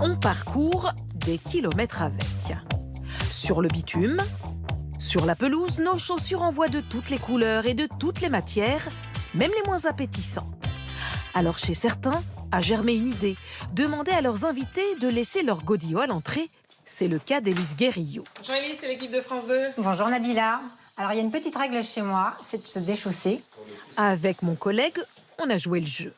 On parcourt des kilomètres avec. Sur le bitume, sur la pelouse, nos chaussures en voient de toutes les couleurs et de toutes les matières, même les moins appétissantes. Alors chez certains, a germé une idée, demander à leurs invités de laisser leur godillot à l'entrée. C'est le cas d'Élise Guérillo. Bonjour Élise, c'est l'équipe de France 2. Bonjour Nabila. Alors il y a une petite règle chez moi, c'est de se déchausser. Avec mon collègue, on a joué le jeu.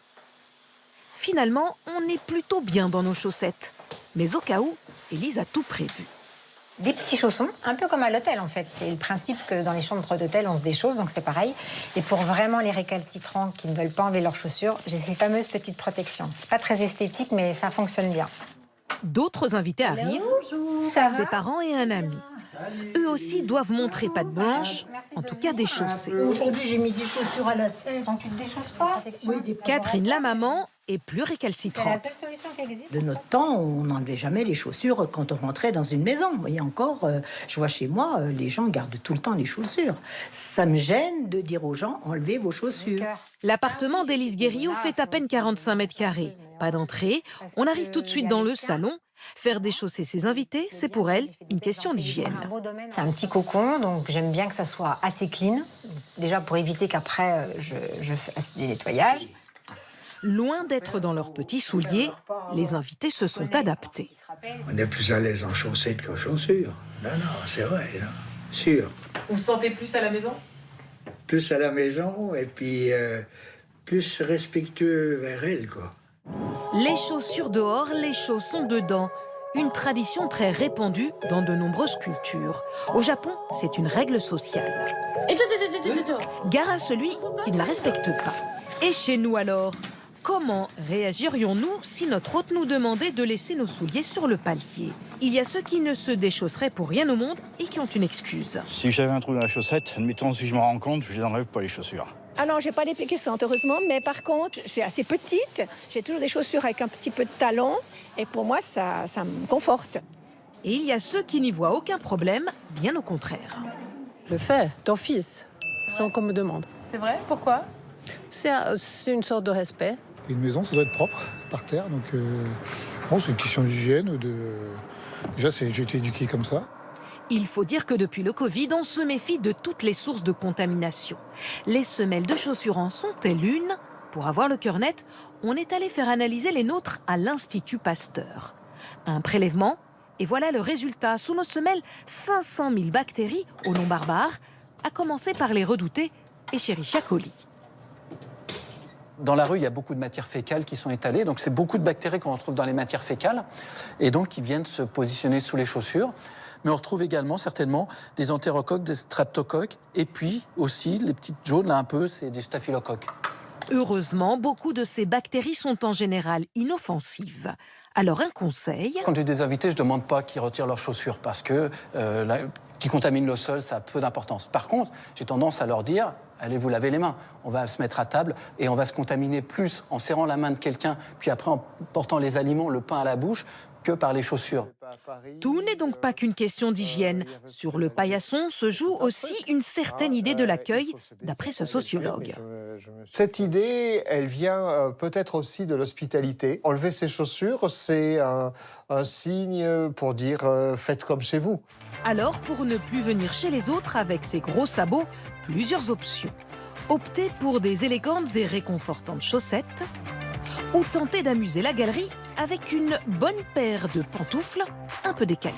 Finalement, on est plutôt bien dans nos chaussettes. Mais au cas où, Élise a tout prévu. Des petits chaussons, un peu comme à l'hôtel en fait. C'est le principe que dans les chambres d'hôtel, on se déchausse, donc c'est pareil. Et pour vraiment les récalcitrants qui ne veulent pas enlever leurs chaussures, j'ai ces fameuses petites protections. C'est pas très esthétique, mais ça fonctionne bien. D'autres invités arrivent, ses parents et un ami. Eux aussi doivent montrer patte blanche, en tout cas déchaussés. Aujourd'hui, j'ai mis des chaussures à lacets. Donc tu te déchausses pas? Oui, Catherine, la maman, est plus C'est la récalcitrante. seule solution qui existe. de notre temps, on n'enlevait jamais les chaussures quand on rentrait dans une maison. Vous voyez encore, je vois chez moi, les gens gardent tout le temps les chaussures. Ça me gêne de dire aux gens, enlevez vos chaussures. L'appartement d'Élise Guérillo fait à peine 45 mètres carrés. Pas d'entrée, on arrive tout de suite dans le salon. Faire déchausser ses invités, c'est pour elle une question d'hygiène. C'est un petit cocon, donc j'aime bien que ça soit assez clean. Déjà pour éviter qu'après je fasse des nettoyages. Loin d'être dans leurs petits souliers, les invités se sont adaptés. On est plus à l'aise en chaussettes qu'en chaussures. Non, c'est vrai, non. Sûr. Vous vous sentez plus à la maison? Plus à la maison et puis plus respectueux vers elle, quoi. Les chaussures dehors, les chaussons dedans. Une tradition très répandue dans de nombreuses cultures. Au Japon, c'est une règle sociale. Gare à celui qui ne la respecte pas. Et chez nous alors? Comment réagirions-nous si notre hôte nous demandait de laisser nos souliers sur le palier? Il y a ceux qui ne se déchausseraient pour rien au monde et qui ont une excuse. Si j'avais un trou dans la chaussette, admettons si je me rends compte, je les enlève pas les chaussures. Ah non, j'ai pas les pieds qui sentent, heureusement, mais par contre, je suis assez petite, j'ai toujours des chaussures avec un petit peu de talon, et pour moi, ça me conforte. Et il y a ceux qui n'y voient aucun problème, bien au contraire. Le fait d'office, sans qu'on me demande. C'est vrai? Pourquoi? C'est une sorte de respect. Une maison, ça doit être propre, par terre, donc bon, c'est une question d'hygiène. Déjà, j'ai été éduqué comme ça. Il faut dire que depuis le Covid, on se méfie de toutes les sources de contamination. Les semelles de chaussures en sont-elles une? Pour avoir le cœur net, on est allé faire analyser les nôtres à l'Institut Pasteur. Un prélèvement, et voilà le résultat. Sous nos semelles, 500 000 bactéries au nom barbare, à commencer par les redoutés Escherichia coli. Dans la rue, il y a beaucoup de matières fécales qui sont étalées. Donc, c'est beaucoup de bactéries qu'on retrouve dans les matières fécales et donc qui viennent se positionner sous les chaussures. Mais on retrouve également certainement des entérocoques, des streptocoques et puis aussi les petites jaunes, là un peu, c'est des staphylocoques. Heureusement, beaucoup de ces bactéries sont en général inoffensives. Alors un conseil... Quand j'ai des invités, je ne demande pas qu'ils retirent leurs chaussures parce que qui contaminent le sol, ça a peu d'importance. Par contre, j'ai tendance à leur dire, allez vous laver les mains. On va se mettre à table et on va se contaminer plus en serrant la main de quelqu'un, puis après en portant les aliments, le pain à la bouche, que par les chaussures. Tout n'est donc pas qu'une question d'hygiène. Sur le paillasson se joue aussi une certaine idée de l'accueil, d'après ce sociologue. Cette idée, elle vient peut-être aussi de l'hospitalité. Enlever ses chaussures, c'est un signe pour dire faites comme chez vous. Alors, pour ne plus venir chez les autres avec ses gros sabots, plusieurs options. Opter pour des élégantes et réconfortantes chaussettes, ou tenter d'amuser la galerie avec une bonne paire de pantoufles un peu décalées.